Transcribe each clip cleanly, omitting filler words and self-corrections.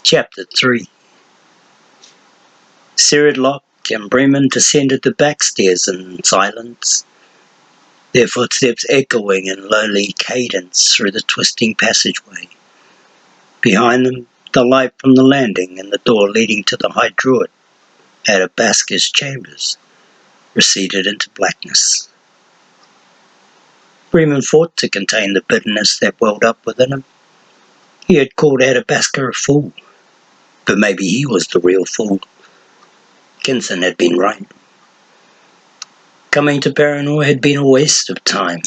Chapter 3. Cyrilloc and Bremen descended the back stairs in silence, their footsteps echoing in lowly cadence through the twisting passageway. Behind them, the light from the landing and the door leading to the High Druid Athabasca's chambers receded into blackness. Bremen fought to contain the bitterness that welled up within him. He had called Athabasca a fool, but maybe he was the real fool. Kinson had been right. Coming to Paranor had been a waste of time.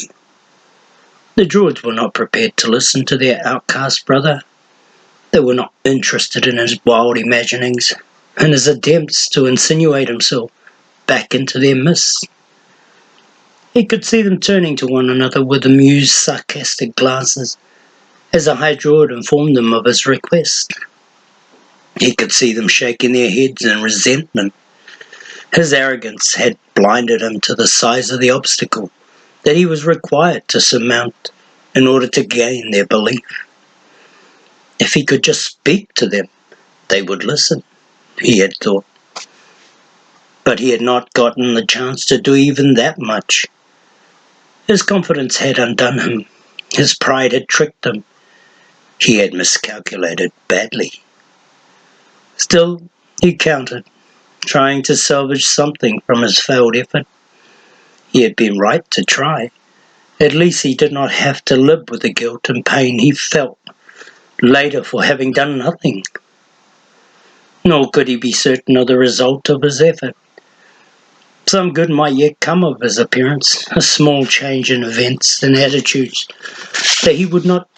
The Druids were not prepared to listen to their outcast brother. They were not interested in his wild imaginings and his attempts to insinuate himself back into their midst. He could see them turning to one another with amused, sarcastic glances as the High Druid informed them of his request. He could see them shaking their heads in resentment. His arrogance had blinded him to the size of the obstacle that he was required to surmount in order to gain their belief. If he could just speak to them, they would listen, he had thought. But he had not gotten the chance to do even that much. His confidence had undone him. His pride had tricked him. He had miscalculated badly. Still, he counted, trying to salvage something from his failed effort. He had been right to try. At least he did not have to live with the guilt and pain he felt later for having done nothing. Nor could he be certain of the result of his effort. Some good might yet come of his appearance, a small change in events and attitudes that he would not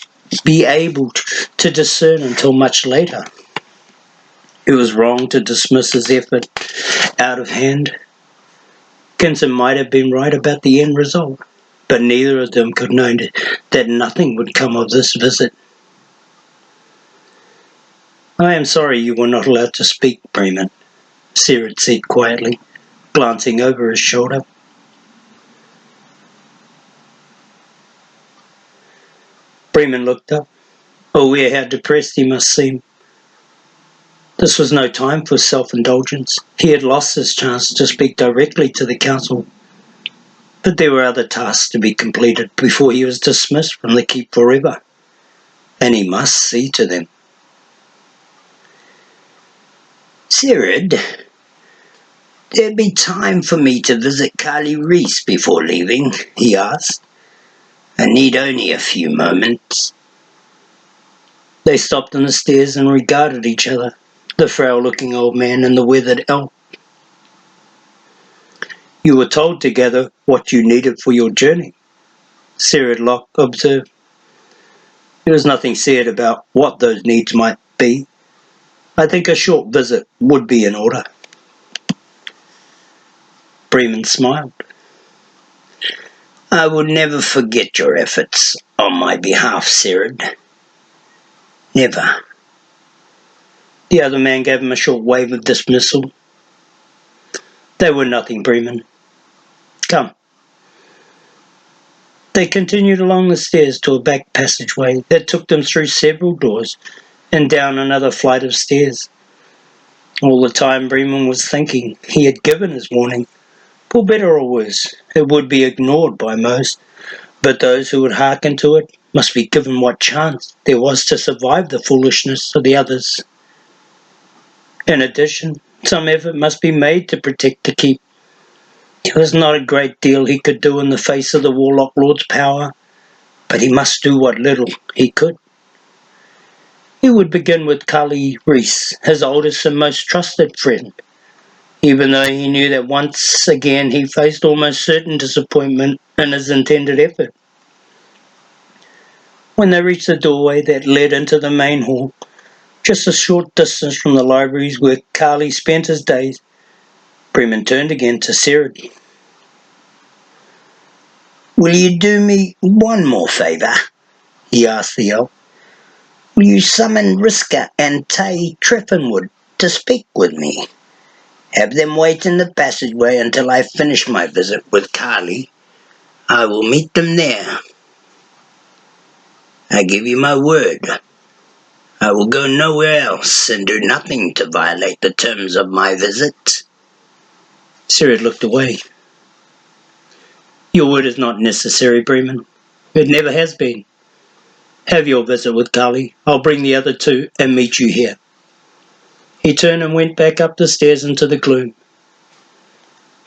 be able to discern until much later. It was wrong to dismiss his effort out of hand. Kinson might have been right about the end result, but neither of them could know that nothing would come of this visit. "I am sorry you were not allowed to speak, Bremen," Cyrid said quietly, glancing over his shoulder. Bremen looked up, aware how depressed he must seem. This was no time for self-indulgence. He had lost his chance to speak directly to the council, but there were other tasks to be completed before he was dismissed from the keep forever, and he must see to them. "Cyrid, there'd be time for me to visit Carly Reese before leaving," he asked. "I need only a few moments." They stopped on the stairs and regarded each other, the frail-looking old man and the weathered elf. "You were told to gather what you needed for your journey," Cyrilloc observed. "There was nothing said about what those needs might be. I think a short visit would be in order." Bremen smiled. "I will never forget your efforts on my behalf, Cyrid. Never." The other man gave him a short wave of dismissal. "They were nothing, Bremen. Come." They continued along the stairs to a back passageway that took them through several doors and down another flight of stairs. All the time Bremen was thinking he had given his warning. For better or worse, it would be ignored by most, but those who would hearken to it must be given what chance there was to survive the foolishness of the others. In addition, some effort must be made to protect the keep. There was not a great deal he could do in the face of the Warlock Lord's power, but he must do what little he could. He would begin with Carly Reese, his oldest and most trusted friend, even though he knew that once again he faced almost certain disappointment in his intended effort. When they reached the doorway that led into the main hall, just a short distance from the libraries where Carly spent his days, Bremen turned again to Cyrid. "Will you do me one more favour?" he asked the elf. "Will you summon Riska and Tay Treffinwood to speak with me? Have them wait in the passageway until I finish my visit with Carly. I will meet them there. I give you my word. I will go nowhere else and do nothing to violate the terms of my visit. Sirid looked away. Your word is not necessary, Bremen. It never has been. Have your visit with Kali. I'll bring the other two and meet you here. He turned and went back up the stairs into the gloom.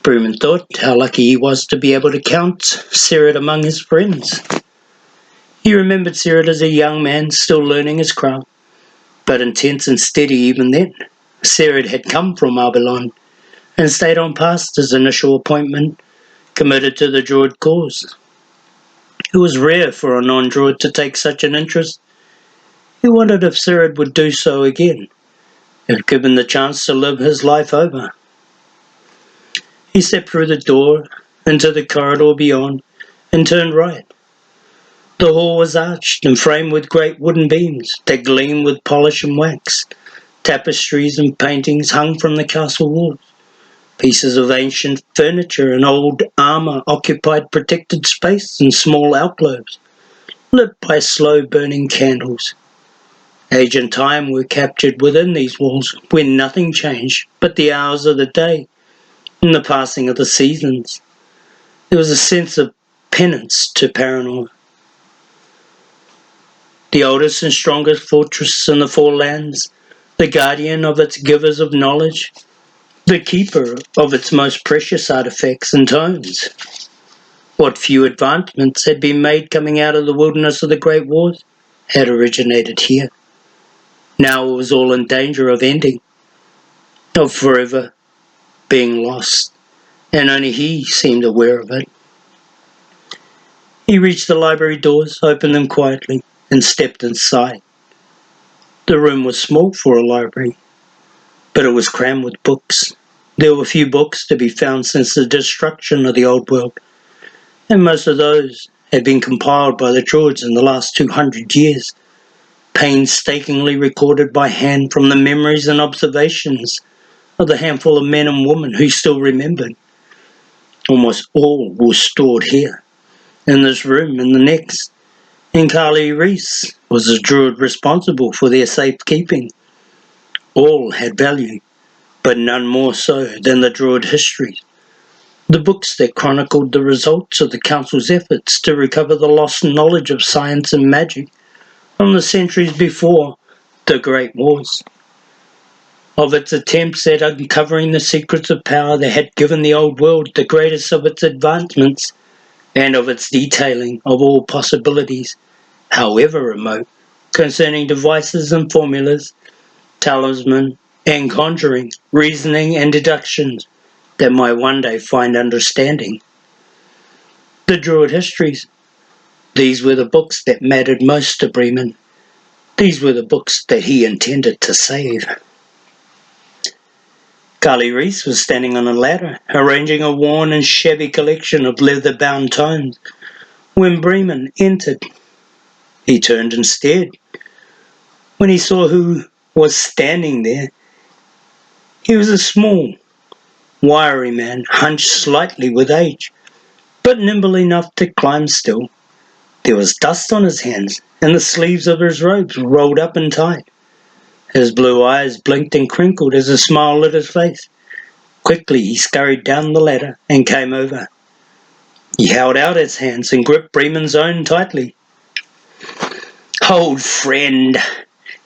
Bremen thought how lucky he was to be able to count Sirid among his friends. He remembered Sirid as a young man still learning his craft, but intense and steady even then. Sirid had come from Arbelon and stayed on past his initial appointment, committed to the Druid cause. It was rare for a non-Druid to take such an interest. He wondered if Sirid would do so again, if given the chance to live his life over. He stepped through the door, into the corridor beyond, and turned right. The hall was arched and framed with great wooden beams that gleamed with polish and wax. Tapestries and paintings hung from the castle walls. Pieces of ancient furniture and old armour occupied protected space in small alcoves, lit by slow-burning candles. Age and time were captured within these walls, when nothing changed but the hours of the day and the passing of the seasons. There was a sense of penance to Paranor. The oldest and strongest fortress in the Four Lands, the guardian of its givers of knowledge, the keeper of its most precious artifacts and tomes. What few advancements had been made coming out of the wilderness of the Great Wars had originated here. Now it was all in danger of ending, of forever being lost, and only he seemed aware of it. He reached the library doors, opened them quietly, and stepped inside. The room was small for a library, but it was crammed with books. There were few books to be found since the destruction of the old world, and most of those had been compiled by the Druids in the last 200 years, painstakingly recorded by hand from the memories and observations of the handful of men and women who still remembered. Almost all were stored here, in this room and the next, and Kali Reese was the Druid responsible for their safekeeping. All had value, but none more so than the Druid histories, the books that chronicled the results of the Council's efforts to recover the lost knowledge of science and magic from the centuries before the Great Wars, of its attempts at uncovering the secrets of power that had given the old world the greatest of its advancements, and of its detailing of all possibilities, however remote, concerning devices and formulas, talisman and conjuring, reasoning and deductions that might one day find understanding. The Druid histories, these were the books that mattered most to Bremen. These were the books that he intended to save. Kali Reese was standing on a ladder, arranging a worn and shabby collection of leather-bound tomes. When Bremen entered, he turned and stared. When he saw who was standing there, he was a small, wiry man, hunched slightly with age, but nimble enough to climb still. There was dust on his hands, and the sleeves of his robes were rolled up and tight. His blue eyes blinked and crinkled as a smile lit his face. Quickly he scurried down the ladder and came over. He held out his hands and gripped Bremen's own tightly. "Old friend,"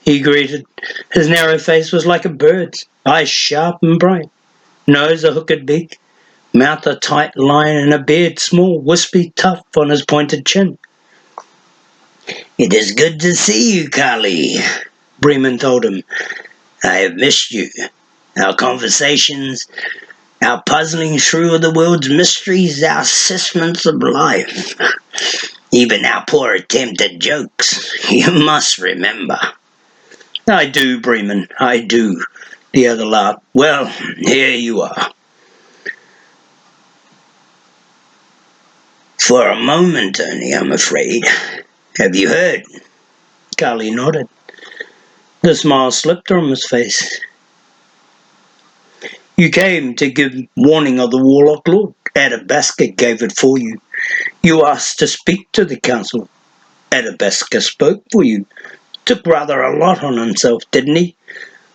he greeted. His narrow face was like a bird's, eyes sharp and bright, nose a hooked beak, mouth a tight line, and a beard small, wispy tuft on his pointed chin. "It is good to see you, Kali," Bremen told him. "I have missed you. Our conversations, our puzzling through of the world's mysteries, our assessments of life, even our poor attempt at jokes, you must remember." "I do, Bremen, I do," the other laughed. "Well, here you are." "For a moment only, I'm afraid. Have you heard?" Kali nodded. The smile slipped from his face. "You came to give warning of the Warlock Lord. Atabaska gave it for you. You asked to speak to the council. Atabaska spoke for you. Took rather a lot on himself, didn't he?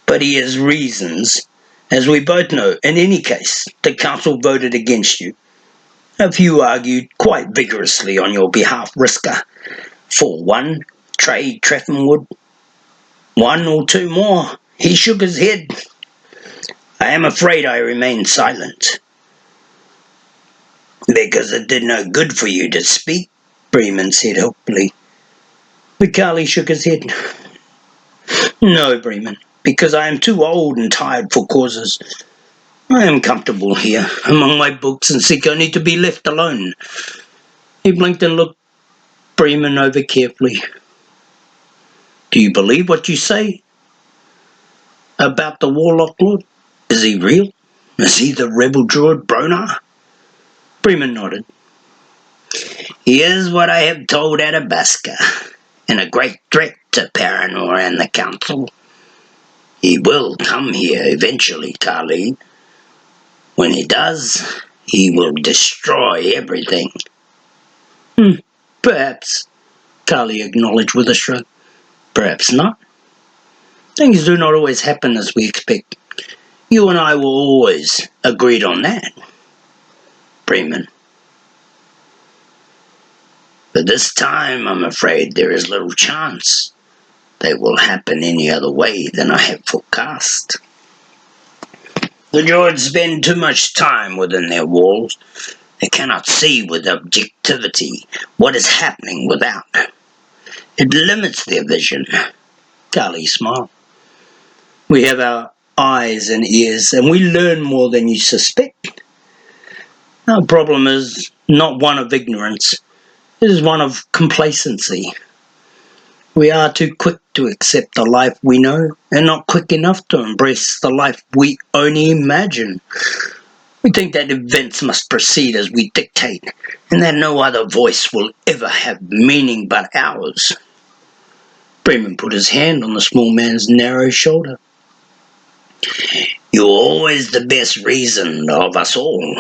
But he has reasons. As we both know, in any case, the council voted against you. A few argued quite vigorously on your behalf, Risker. For one, trade Treffenwood. One or two more. He shook his head. I am afraid I remained silent. Because it did no good for you to speak, Bremen said hopefully. Mikali shook his head. No, Bremen, because I am too old and tired for causes. I am comfortable here, among my books, and seek only to be left alone. He blinked and looked Bremen over carefully. Do you believe what you say? About the Warlock Lord? Is he real? Is he the rebel druid Paranor? Bremen nodded. He is what I have told Athabasca, and a great threat to Paranor and the council. He will come here eventually, Kali. When he does, he will destroy everything. Perhaps, Kali acknowledged with a shrug. Perhaps not. Things do not always happen as we expect. You and I were always agreed on that, Bremen. But this time, I'm afraid there is little chance they will happen any other way than I have forecast. The Druids spend too much time within their walls. They cannot see with objectivity what is happening without. It limits their vision. Kali smiled. We have our eyes and ears, and we learn more than you suspect. Our problem is not one of ignorance. It is one of complacency. We are too quick to accept the life we know, and not quick enough to embrace the life we only imagine. We think that events must proceed as we dictate, and that no other voice will ever have meaning but ours. Bremen put his hand on the small man's narrow shoulder. You're always the best reasoned of us all.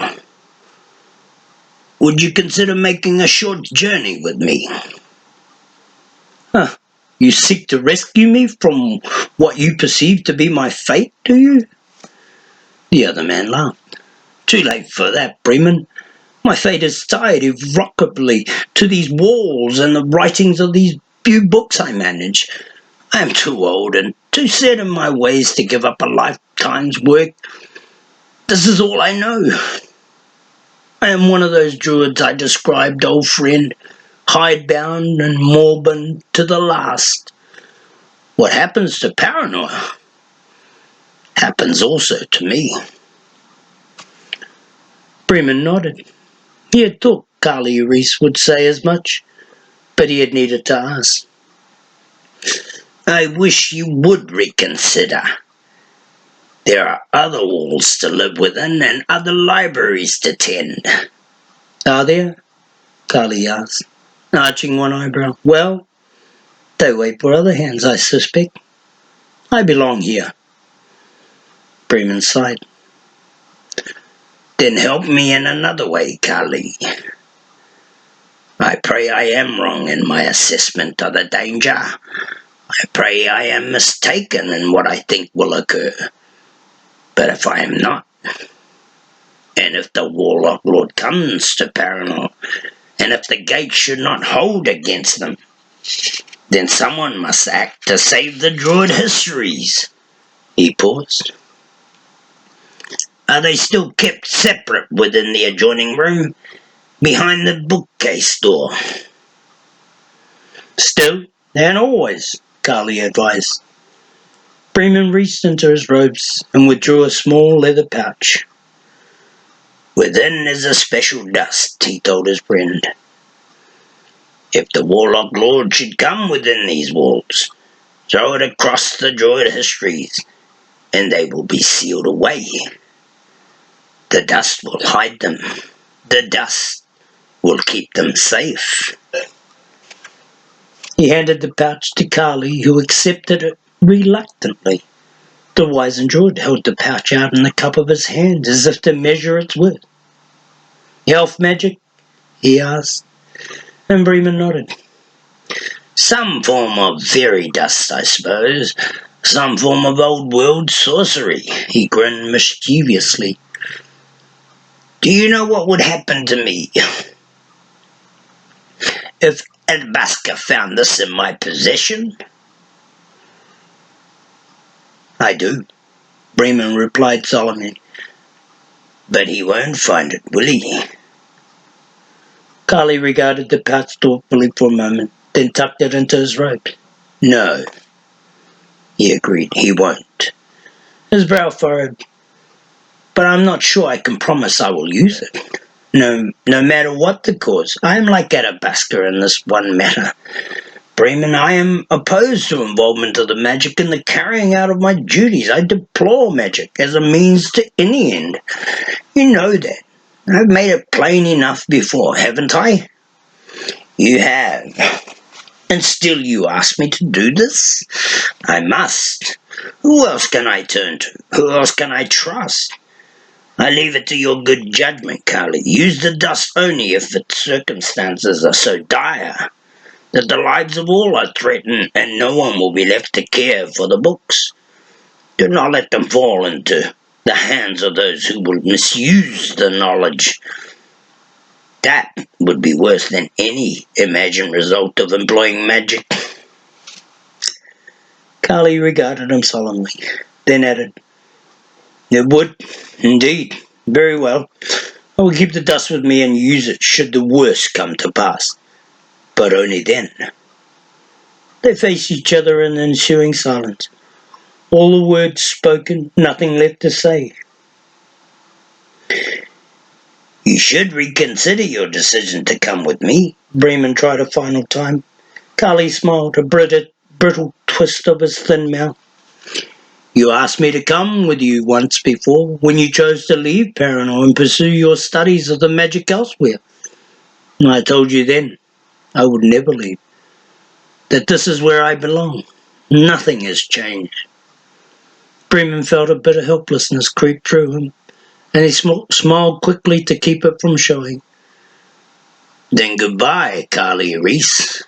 Would you consider making a short journey with me? You seek to rescue me from what you perceive to be my fate, do you? The other man laughed. Too late for that, Bremen. My fate is tied irrevocably to these walls and the writings of these few books I manage. I am too old and too set in my ways to give up a lifetime's work. This is all I know. I am one of those druids I described, old friend, hidebound and moribund to the last. What happens to Paranor happens also to me. Bremen nodded. He had thought Kali Reese would say as much, but he had needed to ask. I wish you would reconsider. There are other walls to live within and other libraries to tend. Are there? Kali asked, arching one eyebrow. Well, they wait for other hands, I suspect. I belong here. Bremen sighed. Then help me in another way, Kali. I pray I am wrong in my assessment of the danger. I pray I am mistaken in what I think will occur. But if I am not, and if the Warlock Lord comes to Paranor, and if the gate should not hold against them, then someone must act to save the Druid histories. He paused. Are they still kept separate within the adjoining room, behind the bookcase door? Still, and always, Kali advised. Bremen reached into his robes and withdrew a small leather pouch. Within is a special dust, he told his friend. If the Warlock Lord should come within these walls, throw it across the Druid histories, and they will be sealed away. The dust will hide them. The dust will keep them safe. He handed the pouch to Kali, who accepted it reluctantly. The wizened druid held the pouch out in the cup of his hand as if to measure its worth. Elf magic? He asked, and Bremen nodded. Some form of fairy dust, I suppose. Some form of old-world sorcery. He grinned mischievously. Do you know what would happen to me if Edbaska found this in my possession? I do, Bremen replied solemnly. But he won't find it, will he? Carly regarded the pouch thoughtfully for a moment, then tucked it into his robe. No, he agreed, he won't. His brow furrowed. But I'm not sure I can promise I will use it. No matter what the cause, I am like Athabasca in this one matter. Bremen, I am opposed to involvement of the magic in the carrying out of my duties. I deplore magic as a means to any end. You know that. I've made it plain enough before, haven't I? You have. And still you ask me to do this? I must. Who else can I turn to? Who else can I trust? I leave it to your good judgment, Carly. Use the dust only if the circumstances are so dire that the lives of all are threatened and no one will be left to care for the books. Do not let them fall into the hands of those who will misuse the knowledge. That would be worse than any imagined result of employing magic. Carly regarded him solemnly, then added, It would, indeed. Very well. I will keep the dust with me and use it should the worst come to pass. But only then. They faced each other in the ensuing silence. All the words spoken, nothing left to say. You should reconsider your decision to come with me, Bremen tried a final time. Carly smiled, a brittle twist of his thin mouth. You asked me to come with you once before, when you chose to leave Paranor and pursue your studies of the magic elsewhere. I told you then I would never leave, that this is where I belong. Nothing has changed. Bremen felt a bit of helplessness creep through him, and he smiled quickly to keep it from showing. Then goodbye, Carly Reese,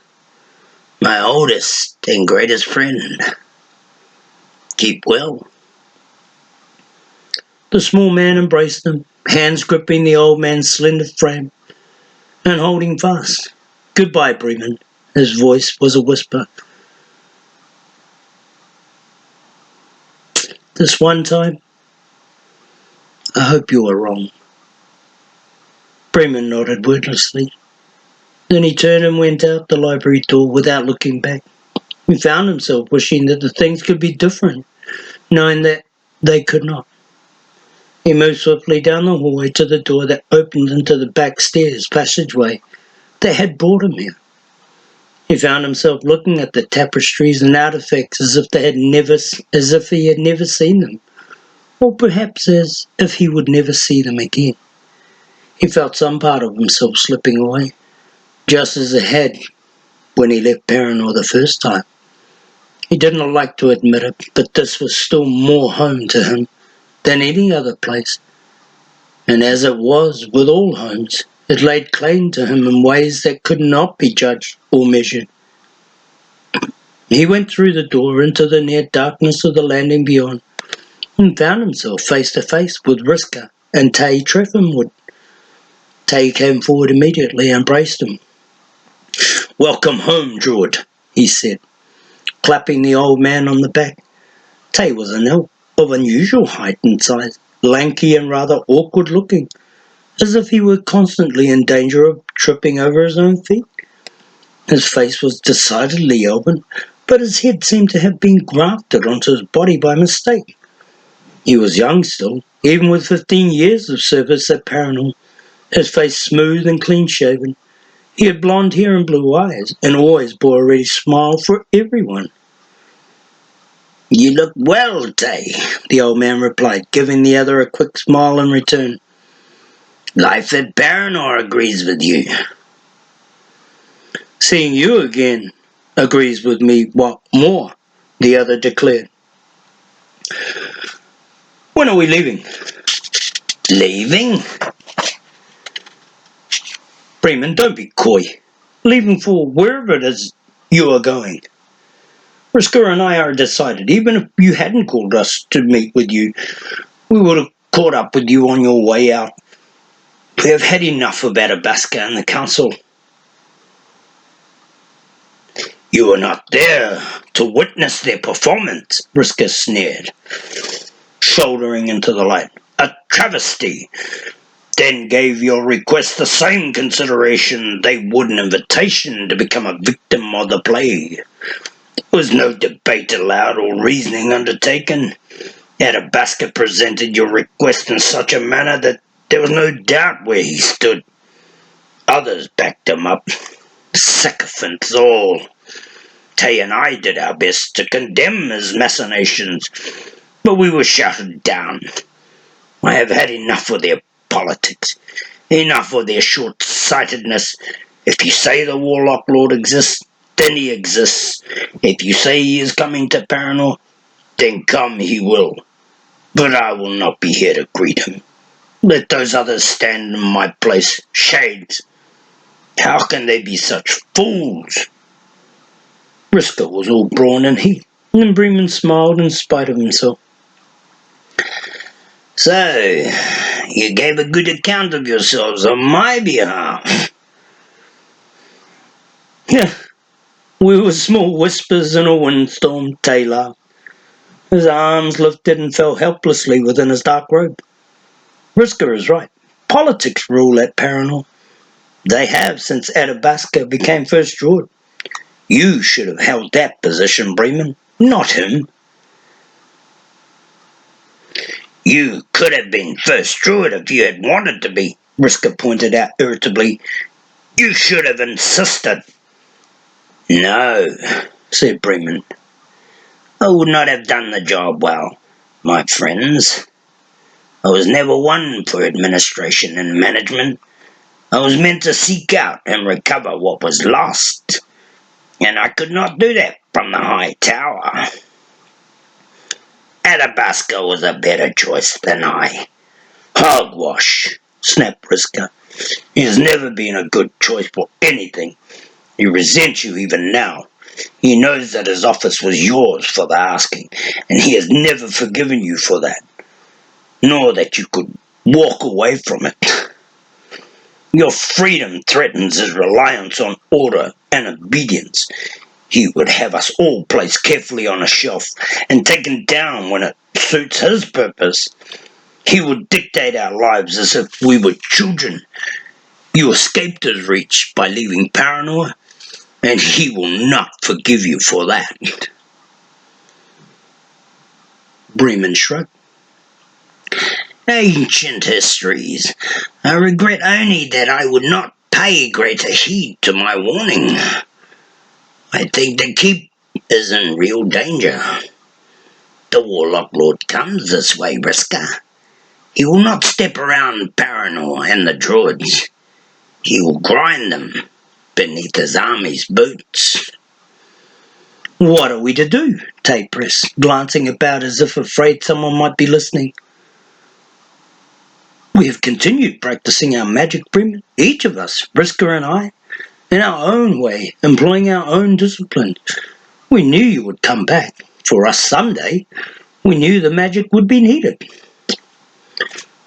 my oldest and greatest friend. Keep well. The small man embraced him, hands gripping the old man's slender frame and holding fast. Goodbye, Bremen. His voice was a whisper. This one time, I hope you are wrong. Bremen nodded wordlessly. Then he turned and went out the library door without looking back. He found himself wishing that the things could be different, knowing that they could not. He moved swiftly down the hallway to the door that opened into the back stairs passageway that had brought him here. He found himself looking at the tapestries and artifacts as if he had never seen them, or perhaps as if he would never see them again. He felt some part of himself slipping away, just as it had when he left Paranor the first time. He didn't like to admit it, but this was still more home to him than any other place. And as it was with all homes, it laid claim to him in ways that could not be judged or measured. He went through the door into the near darkness of the landing beyond, and found himself face to face with Riska and Tay Treffenwood. Tay came forward immediately and embraced him. Welcome home, Druid, he said, clapping the old man on the back. Tay was an elf of unusual height and size, lanky and rather awkward looking, as if he were constantly in danger of tripping over his own feet. His face was decidedly elven, but his head seemed to have been grafted onto his body by mistake. He was young still, even with 15 years of service at Paranor, his face smooth and clean-shaven. He had blonde hair and blue eyes, and always bore a ready smile for everyone. You look well, Tay, the old man replied, giving the other a quick smile in return. Life at Paranor agrees with you. Seeing you again agrees with me what more, the other declared. When are we leaving? Leaving? Bremen, don't be coy. Leaving for wherever it is You are going. Vriska and I are decided. Even if you hadn't called us to meet with you, we would have caught up with you on your way out. We have had enough of Athabasca and the council. You were not there to witness their performance, Vriska sneered, shouldering into the light. A travesty. Then gave your request the same consideration they would an invitation to become a victim of the plague. There was no debate allowed or reasoning undertaken. Athabasca presented your request in such a manner that there was no doubt where he stood. Others backed him up. Sycophants all. Tay and I did our best to condemn his machinations, but we were shouted down. I have had enough of their politics, enough of their short-sightedness. If you say the Warlock Lord exists, then he exists. If you say he is coming to Paranor, then come he will. But I will not be here to greet him. Let those others stand in my place. Shades! How can they be such fools? Vriska was all brawn and heat, and Bremen smiled in spite of himself. So, you gave a good account of yourselves on my behalf. Yeah, we were small whispers in a windstorm, Tay laughed. His arms lifted and fell helplessly within his dark robe. Vriska is right. Politics rule at Paranor. They have since Athabasca became first Druid. You should have held that position, Bremen, not him. You could have been first Druid if you had wanted to be, Vriska pointed out irritably. You should have insisted. No, said Bremen. I would not have done the job well, my friends. I was never one for administration and management. I was meant to seek out and recover what was lost, and I could not do that from the high tower. Athabasca was a better choice than I. Hogwash, snapped Vriska. He has never been a good choice for anything. He resents you even now. He knows that his office was yours for the asking, and he has never forgiven you for that, nor that you could walk away from it. Your freedom threatens his reliance on order and obedience. He would have us all placed carefully on a shelf and taken down when it suits his purpose. He would dictate our lives as if we were children. You escaped his reach by leaving Paranor, and he will not forgive you for that. Bremen shrugged. Ancient histories. I regret only that I would not pay greater heed to my warning. I think the keep is in real danger. The Warlock Lord comes this way, Vriska. He will not step around Paranor and the Druids. He will grind them beneath his army's boots. What are we to do? Tay pressed, glancing about as if afraid someone might be listening. We have continued practicing our magic, Bremen, each of us, Vriska and I, in our own way, employing our own discipline. We knew you would come back. For us someday, we knew the magic would be needed.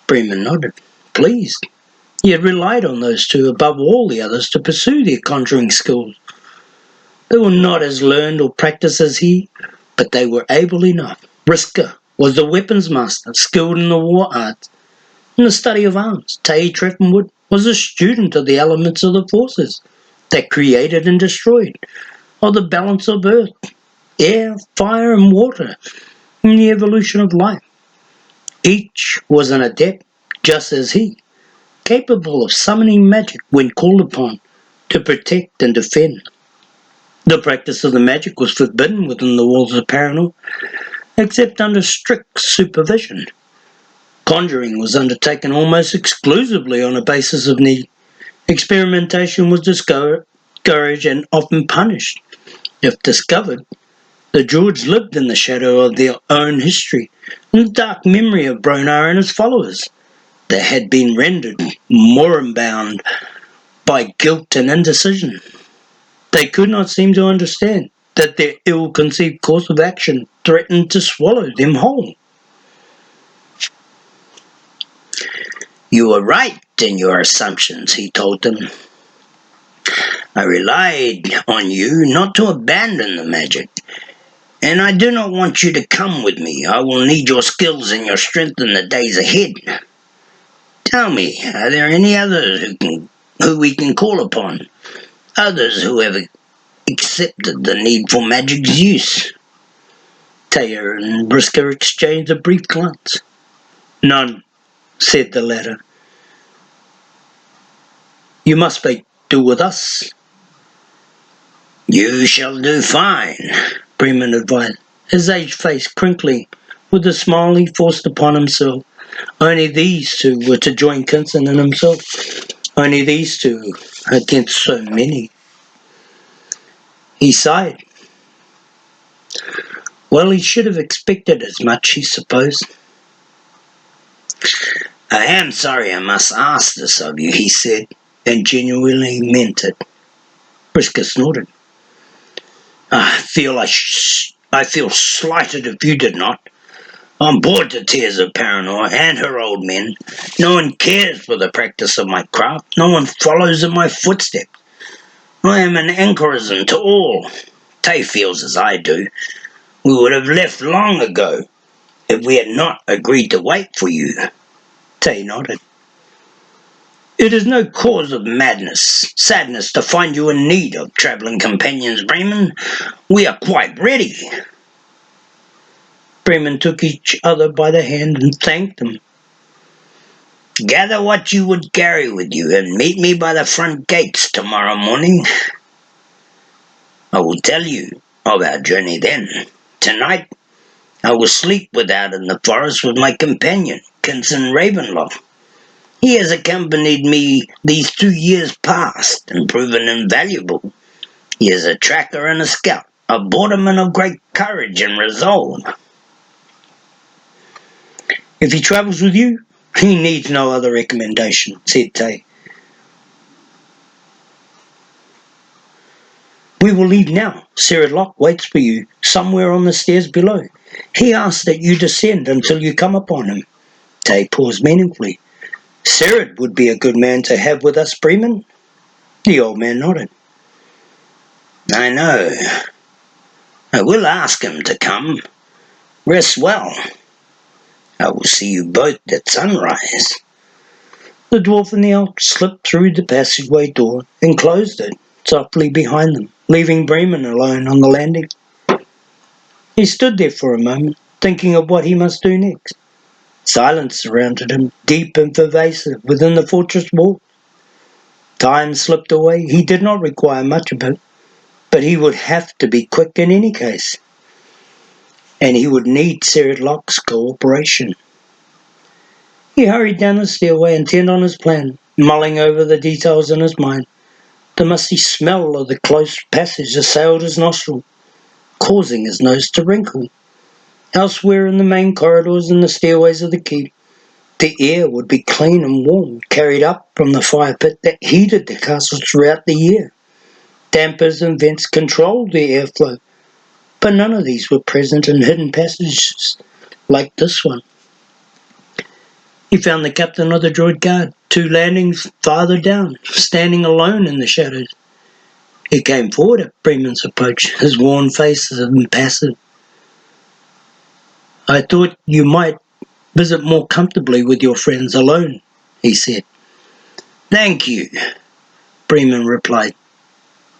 Bremen nodded, pleased. He had relied on those two above all the others to pursue their conjuring skills. They were not as learned or practiced as he, but they were able enough. Vriska was the weapons master, skilled in the war arts, in the study of arms. Tay Treffenwood was a student of the elements of the forces that created and destroyed, of the balance of earth, air, fire, and water, in the evolution of life. Each was an adept, just as he, capable of summoning magic when called upon to protect and defend. The practice of the magic was forbidden within the walls of Paranor, except under strict supervision. Conjuring was undertaken almost exclusively on a basis of need. Experimentation was discouraged and often punished. If discovered, the Druids lived in the shadow of their own history, in the dark memory of Bronar and his followers, that had been rendered moribund by guilt and indecision. They could not seem to understand that their ill-conceived course of action threatened to swallow them whole. "You were right in your assumptions," he told them. "I relied on you not to abandon the magic, and I do not want you to come with me. I will need your skills and your strength in the days ahead. Tell me, are there any others who we can call upon? Others who have accepted the need for magic's use?" Taya and Brisker exchanged a brief glance. "None," said the latter. "You must make do with us." "You shall do fine," Bremen advised, his aged face crinkling with the smile he forced upon himself. Only these two were to join Kinson and himself. Only these two against so many. He sighed. Well, he should have expected as much, he supposed. "I am sorry I must ask this of you," he said, and genuinely meant it. Brisker snorted. I feel slighted if you did not. I'm bored to tears of Paranor and her old men. No one cares for the practice of my craft. No one follows in my footsteps. I am an anchorism to all. Tay feels as I do. We would have left long ago if we had not agreed to wait for you." Tay nodded. "It is no cause of sadness to find you in need of travelling companions, Bremen. We are quite ready." Bremen took each other by the hand and thanked them. "Gather what you would carry with you and meet me by the front gates tomorrow morning. I will tell you of our journey then. Tonight I will sleep without in the forest with my companion, Kinson Ravenlock. He has accompanied me these 2 years past and proven invaluable. He is a tracker and a scout, a borderman of great courage and resolve." If he travels with you, he needs no other recommendation, said Tay. We will leave now. Sarah Locke waits for you somewhere on the stairs below. He asks that you descend until you come upon him. Tay paused meaningfully. Sarah would be a good man to have with us, Bremen. The old man nodded. "I know. I will ask him to come. Rest well. I will see you both at sunrise." The dwarf and the elk slipped through the passageway door and closed it softly behind them, leaving Bremen alone on the landing. He stood there for a moment, thinking of what he must do next. Silence surrounded him, deep and pervasive, within the fortress wall. Time slipped away. He did not require much of it, but he would have to be quick in any case, and he would need Sarah Locke's cooperation. He hurried down the stairway, intent on his plan, mulling over the details in his mind. The musty smell of the close passage assailed his nostril, causing his nose to wrinkle. Elsewhere in the main corridors and the stairways of the keep, the air would be clean and warm, carried up from the fire pit that heated the castle throughout the year. Dampers and vents controlled the airflow, but none of these were present in hidden passages like this one. He found the captain of the Druid Guard 2 landings farther down, standing alone in the shadows. He came forward at Bremen's approach, his worn face impassive. I thought you might visit more comfortably with your friends alone, he said. Thank you, Bremen replied,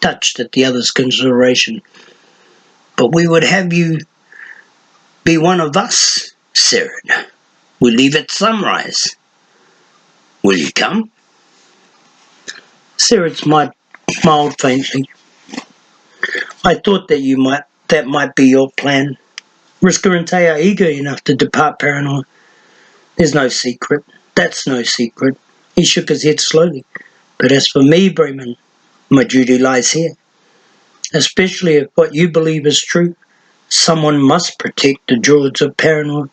touched at the other's consideration. But we would have you be one of us, Sirid. We leave at sunrise. Will you come? Sirid smiled faintly. I thought that might be your plan. Risker and Tay are eager enough to depart Paranor. There's no secret. That's no secret. He shook his head slowly. But as for me, Bremen, my duty lies here. Especially if what you believe is true, someone must protect the Druids of Paranor,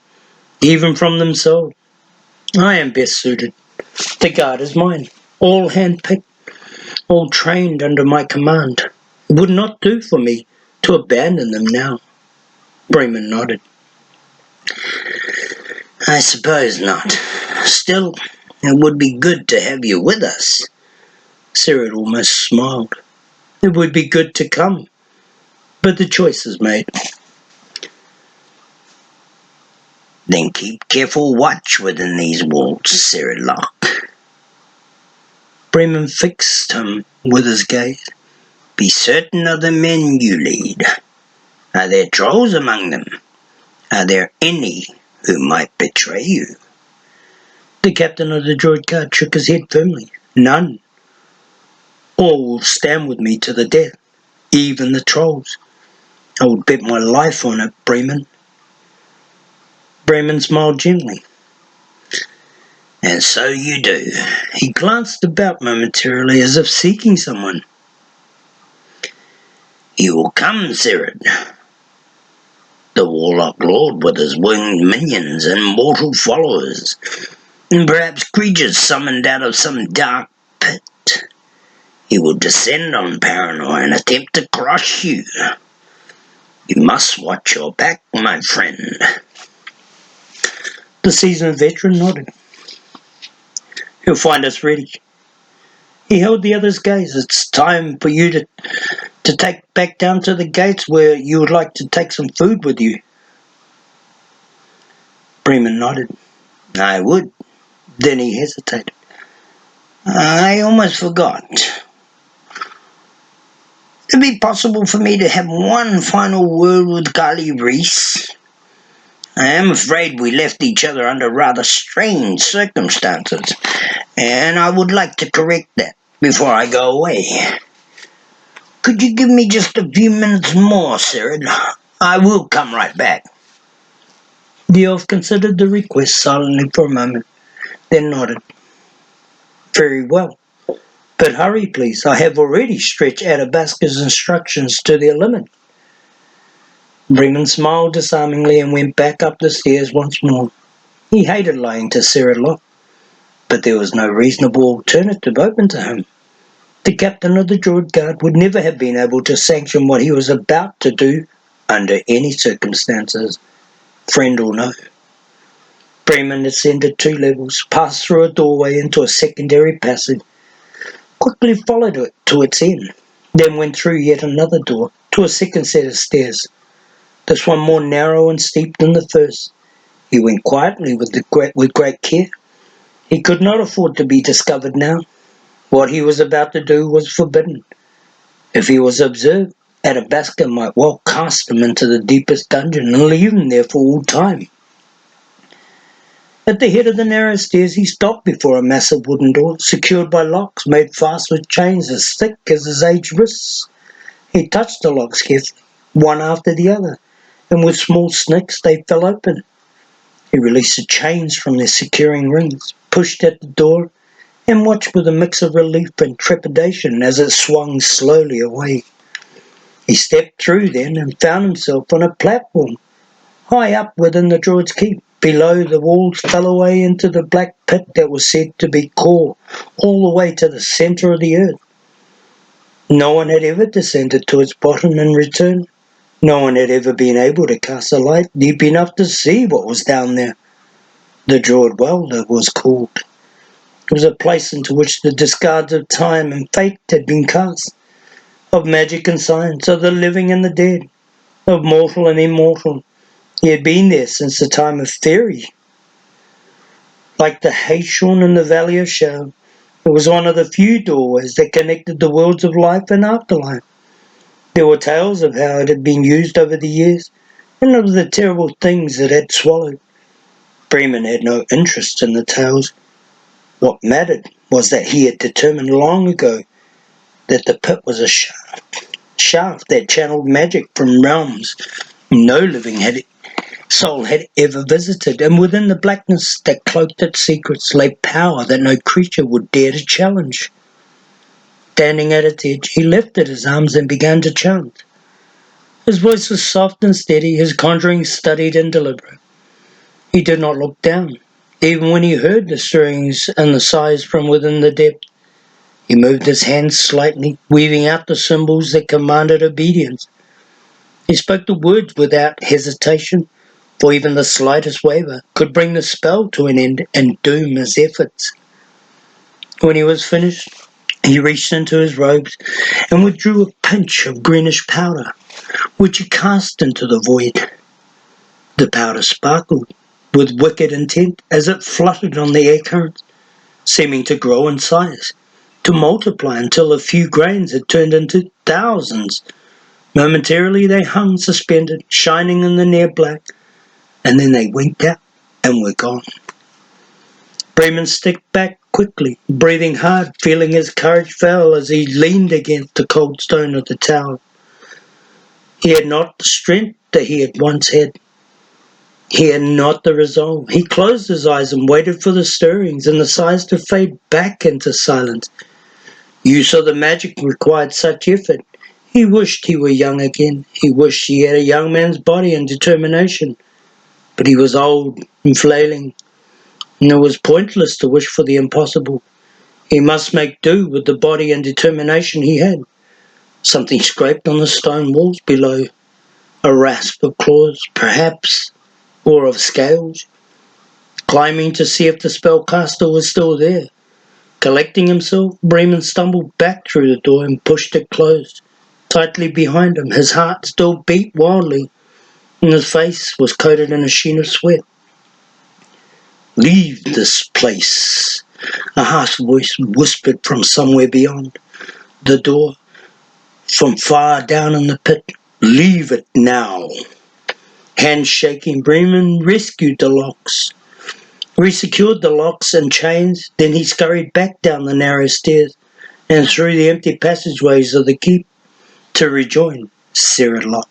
even from themselves. I am best suited. The guard is mine, all handpicked, all trained under my command. It would not do for me to abandon them now. Bremen nodded. I suppose not. Still, it would be good to have you with us. Cyril almost smiled. It would be good to come, but the choice is made. Then keep careful watch within these walls, Cyril. Bremen fixed him with his gaze. Be certain of the men you lead. Are there trolls among them? Are there any who might betray you? The captain of the Druid Guard shook his head firmly. None. All will stand with me to the death, even the trolls. I would bet my life on it, Bremen. Bremen smiled gently. And so you do. He glanced about momentarily as if seeking someone. He will come, Cyril. The Warlock Lord with his winged minions and mortal followers, and perhaps creatures summoned out of some dark pit. He will descend on Paranor and attempt to crush you. You must watch your back, my friend. The seasoned veteran nodded. He'll find us ready. He held the other's gaze. It's time for you to take back down to the gates where you would like to take some food with you. Bremen nodded. I would. Then he hesitated. I almost forgot. Would it be possible for me to have one final word with Kali Reese? I am afraid we left each other under rather strange circumstances, and I would like to correct that before I go away. Could you give me just a few minutes more, Cyril? I will come right back. The elf considered the request silently for a moment, then nodded. Very well. But hurry, please. I have already stretched Atabaska's instructions to their limit. Bremen smiled disarmingly and went back up the stairs once more. He hated lying to Cyril, but there was no reasonable alternative open to him. The captain of the Druid Guard would never have been able to sanction what he was about to do under any circumstances, friend or no. Bremen ascended 2 levels, passed through a doorway into a secondary passage, quickly followed it to its end, then went through yet another door to a second set of stairs, this one more narrow and steep than the first. He went quietly with great care. He could not afford to be discovered now. What he was about to do was forbidden. If he was observed, Atabaska might well cast him into the deepest dungeon and leave him there for all time. At the head of the narrow stairs he stopped before a massive wooden door, secured by locks made fast with chains as thick as his aged wrists. He touched the locks carefully, one after the other, and with small snicks they fell open. He released the chains from their securing rings, pushed at the door, and watched with a mix of relief and trepidation as it swung slowly away. He stepped through then and found himself on a platform, high up within the Druids Keep. Below, the walls fell away into the black pit that was said to be core, all the way to the centre of the earth. No one had ever descended to its bottom and returned. No one had ever been able to cast a light deep enough to see what was down there. The Druid Well, it was called. It was a place into which the discards of time and fate had been cast, of magic and science, of the living and the dead, of mortal and immortal. He had been there since the time of fairy. Like the Hayshorn in the Valley of Shadow, it was one of the few doorways that connected the worlds of life and afterlife. There were tales of how it had been used over the years, and of the terrible things it had swallowed. Bremen had no interest in the tales. What mattered was that he had determined long ago that the pit was a shaft that channeled magic from realms no living soul had ever visited, and within the blackness that cloaked its secrets lay power that no creature would dare to challenge. Standing at its edge, he lifted his arms and began to chant. His voice was soft and steady, his conjuring studied and deliberate. He did not look down, even when he heard the stirrings and the sighs from within the depth. He moved his hands slightly, weaving out the symbols that commanded obedience. He spoke the words without hesitation, for even the slightest waver could bring the spell to an end and doom his efforts. When he was finished, he reached into his robes and withdrew a pinch of greenish powder, which he cast into the void. The powder sparkled with wicked intent as it fluttered on the air currents, seeming to grow in size, to multiply until a few grains had turned into thousands. Momentarily they hung suspended, shining in the near black, and then they winked out and were gone. Bremen stepped back quickly, breathing hard, feeling his courage fail as he leaned against the cold stone of the tower. He had not the strength that he had once had. He had not the resolve. He closed his eyes and waited for the stirrings and the sighs to fade back into silence. Use of the magic required such effort. He wished he were young again. He wished he had a young man's body and determination. But he was old and flailing, and it was pointless to wish for the impossible. He must make do with the body and determination he had. Something scraped on the stone walls below. A rasp of claws, perhaps, or of scales. Climbing to see if the spellcaster was still there. Collecting himself, Bremen stumbled back through the door and pushed it closed. Tightly behind him, his heart still beat wildly, and his face was coated in a sheen of sweat. "Leave this place," a harsh voice whispered from somewhere beyond the door, from far down in the pit. "Leave it now." Hands shaking, Bremen rescued the locks. Resecured the locks and chains, then he scurried back down the narrow stairs and through the empty passageways of the keep to rejoin Sarah Locke.